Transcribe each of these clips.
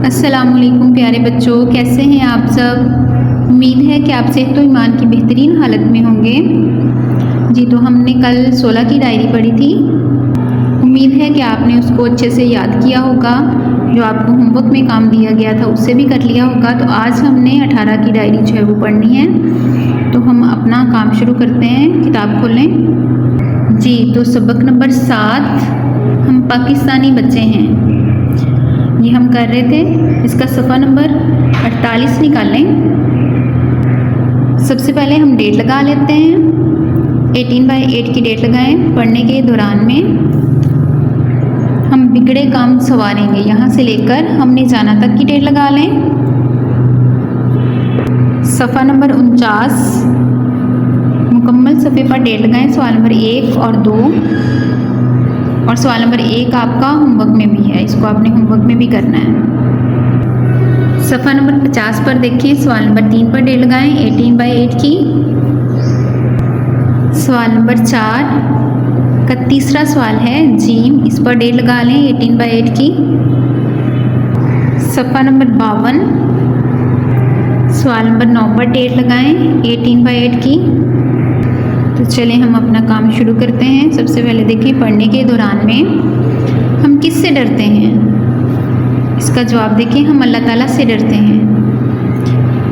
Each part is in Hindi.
अस्सलामुअलैकुम प्यारे बच्चों, कैसे हैं आप सब। उम्मीद है कि आप सेहत तो ईमान की बेहतरीन हालत में होंगे। जी तो हमने कल 16 की डायरी पढ़ी थी। उम्मीद है कि आपने उसको अच्छे से याद किया होगा, जो आपको होमवर्क में काम दिया गया था उससे भी कर लिया होगा। तो आज हमने 18 की डायरी जो है वो पढ़नी है। तो हम अपना काम शुरू करते हैं, किताब खोलें। जी तो सबक नंबर 7, हम पाकिस्तानी बच्चे हैं, ये हम कर रहे थे। इसका सफ़ा नंबर 48 निकालें। सबसे पहले हम डेट लगा लेते हैं। 18/8 की डेट लगाएं। पढ़ने के दौरान में हम बिगड़े काम संवारेंगे, यहाँ से लेकर हमने जाना तक की डेट लगा लें। सफ़ा नंबर 49, मुकम्मल सफ़े पर डेट लगाएं। सवाल नंबर 1 और 2, और सवाल नंबर 1 आपका होमवर्क में भी है, इसको आपने होमवर्क में भी करना है। सफ़ा नंबर 50 पर देखिए, सवाल नंबर 3 पर डेट लगाएं 18/8 की। सवाल नंबर 4 का तीसरा सवाल है जीम, इस पर डेट लगा लें 18/8 की। सफ़ा नंबर 52, सवाल नंबर 9 पर डेट लगाएं 18/8 की। तो चलें हम अपना काम शुरू करते हैं। सबसे पहले देखिए, पढ़ने के दौरान में हम किससे डरते हैं। इसका जवाब देखिए, हम अल्लाह ताला से डरते हैं।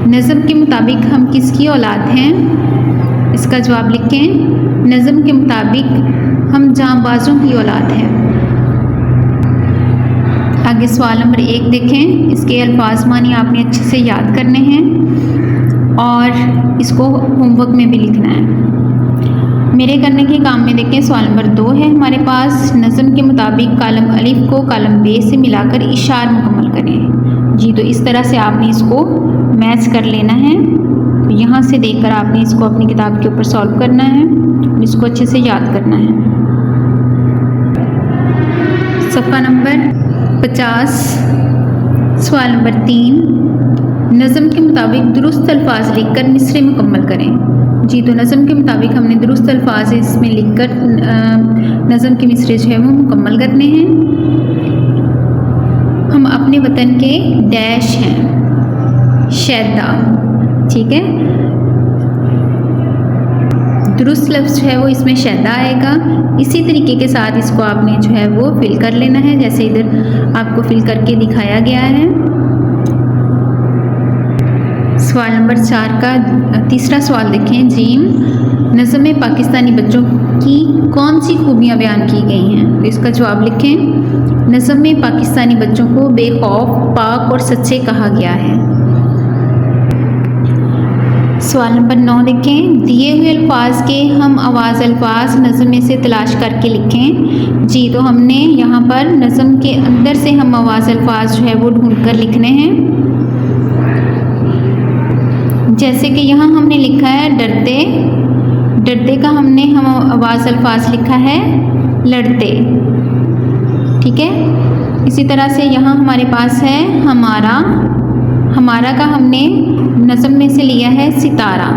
नज़म के मुताबिक हम किसकी औलाद हैं। इसका जवाब लिखें, नज़म के मुताबिक हम जांबाजों की औलाद हैं। आगे सवाल नंबर 1 देखें, इसके अल्फाज मानी आपने अच्छे से याद करने हैं और इसको होमवर्क में भी लिखना है। मेरे करने के काम में देखें, सवाल नंबर 2 है हमारे पास, नज़म के मुताबिक कालम अलिफ को कालम बे से मिलाकर इशार मुकम्मल करें। जी तो इस तरह से आपने इसको मैच कर लेना है। तो यहाँ से देखकर आपने इसको अपनी किताब के ऊपर सॉल्व करना है, इसको अच्छे से याद करना है। सफ़ा नंबर 50, सवाल नंबर 3, नज़म के मुताबिक दुरुस्त अल्फाज लिखकर मिसरे मुकम्मल करें। जी तो नज़म के मुताबिक हमने दुरुस्त अल्फाज इसमें लिखकर नज़म के मिसरे जो है वो मुकम्मल करने हैं। हम अपने वतन के डैश हैं, शैदा, ठीक है। दुरुस्त लफ्ज़ जो है वो इसमें शैदा आएगा। इसी तरीके के साथ इसको आपने जो है वो फिल कर लेना है, जैसे इधर आपको फिल करके दिखाया गया है। सवाल नंबर 4 का तीसरा सवाल देखें, जीम, नज़म में पाकिस्तानी बच्चों की कौन सी खूबियाँ बयान की गई हैं। तो इसका जवाब लिखें, नज़म में पाकिस्तानी बच्चों को बेखौफ, पाक और सच्चे कहा गया है। सवाल नंबर 9 देखें, दिए हुए अल्फाज के हम आवाज़ अल्फाज नज़म में से तलाश करके लिखें। जी तो हमने यहाँ पर नज़म के अंदर से हम आवाज़ अल्फाज जो है वो ढूंढ कर लिखने हैं। जैसे कि यहाँ हमने लिखा है डरते, डरते का हमने हम आवाज़ अल्फाज लिखा है लड़ते, ठीक है। इसी तरह से यहाँ हमारे पास है हमारा, हमारा का हमने नज़म में से लिया है सितारा।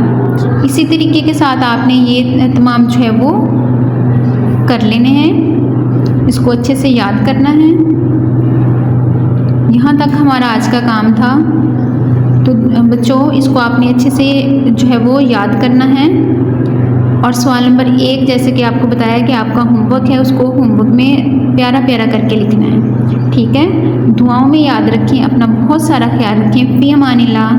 इसी तरीके के साथ आपने ये तमाम जो है वो कर लेने हैं, इसको अच्छे से याद करना है। यहाँ तक हमारा आज का काम था। तो बच्चों इसको आपने अच्छे से जो है वो याद करना है। और सवाल नंबर 1 जैसे कि आपको बताया कि आपका होमवर्क है, उसको होमवर्क में प्यारा प्यारा करके लिखना है, ठीक है। दुआओं में याद रखें, अपना बहुत सारा ख्याल रखें। फ़ी अमानिल्लाह।